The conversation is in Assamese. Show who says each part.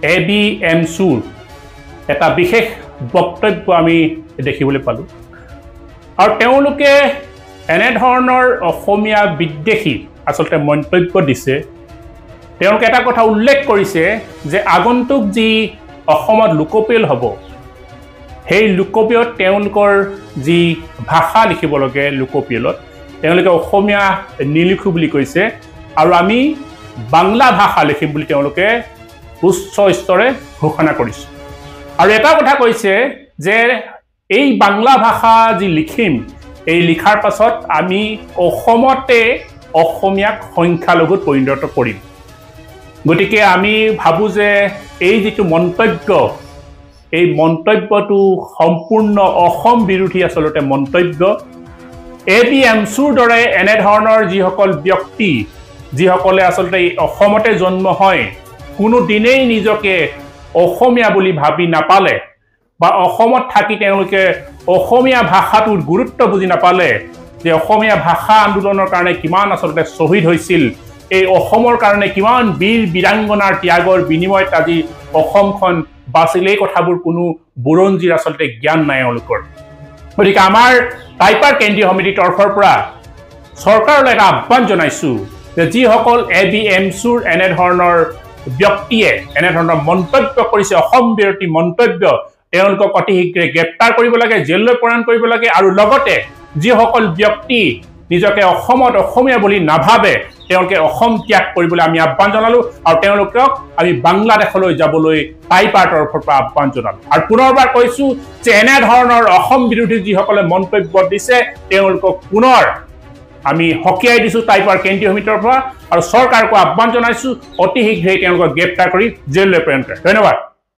Speaker 1: এবি এমছুৰ এটা বিশেষ বক্তব্য আমি দেখিবলৈ পালোঁ আৰু তেওঁলোকে এনেধৰণৰ অসমীয়া বিদ্বেষী আচলতে মন্তব্য দিছে তেওঁলোকে এটা কথা উল্লেখ কৰিছে যে আগন্তুক যি অসমত লোকপিয়ল হ'ব সেই লোকপিয়লত তেওঁলোকৰ যি ভাষা লিখিব লাগে লোকপিয়লত তেওঁলোকে অসমীয়া নিলিখো বুলি কৈছে আৰু আমি বাংলা ভাষা লিখিম বুলি তেওঁলোকে উচ্চ স্তৰে ঘোষণা কৰিছে আৰু এটা কথা কৈছে যে এই বাংলা ভাষা যি লিখিম এই লিখাৰ পাছত আমি অসমতে অসমীয়াক সংখ্যালঘুত পৰিণত কৰিম গতিকে আমি ভাবোঁ যে এই যিটো মন্তব্য এই মন্তব্যটো সম্পূৰ্ণ অসম বিৰোধী আচলতে মন্তব্য এবি এমছুৰ দৰে এনেধৰণৰ যিসকল ব্যক্তি যিসকলে আচলতে অসমতে জন্ম হয় কোনো দিনেই নিজকে অসমীয়া বুলি ভাবি নাপালে বা অসমত থাকি তেওঁলোকে অসমীয়া ভাষাটোৰ গুৰুত্ব বুজি নাপালে যে অসমীয়া ভাষা আন্দোলনৰ কাৰণে কিমান আচলতে শ্বহীদ হৈছিল এই অসমৰ কাৰণে কিমান বীৰ বীৰাংগনাৰ ত্যাগৰ বিনিময়ত আজি অসমখন বাচিল এই কথাবোৰ কোনো বুৰঞ্জীৰ আচলতে জ্ঞান নাই তেওঁলোকৰ গতিকে আমাৰ টাইপাৰ কেন্দ্ৰীয় সমিতিৰ তৰফৰ পৰা চৰকাৰলৈ এটা আহ্বান জনাইছোঁ যে যিসকল এবি এমছুৰ এনেধৰণৰ ব্যক্তিয়ে এনেধৰণৰ মন্তব্য কৰিছে অসম বিৰোধী মন্তব্য তেওঁলোকক অতি শীঘ্ৰে গ্ৰেপ্তাৰ কৰিব লাগে জেললৈ প্ৰেৰণ কৰিব লাগে আৰু লগতে যিসকল ব্যক্তি নিজকে অসমত অসমীয়া বুলি নাভাবে তেওঁলোকে অসম ত্যাগ কৰিবলৈ আমি আহ্বান জনালোঁ আৰু তেওঁলোকক আমি বাংলাদেশলৈ যাবলৈ টাইপাৰ তৰফৰ পৰা আহ্বান জনালোঁ আৰু পুনৰবাৰ কৈছোঁ যে এনেধৰণৰ অসম বিৰোধী যিসকলে মন্তব্য দিছে তেওঁলোকক পুনৰ আমি হকিয়াই দিছোঁ টাইপাৰ কেন্দ্ৰীয় সমিতিৰ পৰা আৰু চৰকাৰকো আহ্বান জনাইছোঁ অতি শীঘ্ৰেই তেওঁলোকক গ্ৰেপ্তাৰ কৰি জেললৈ প্ৰেৰণ কৰে ধন্যবাদ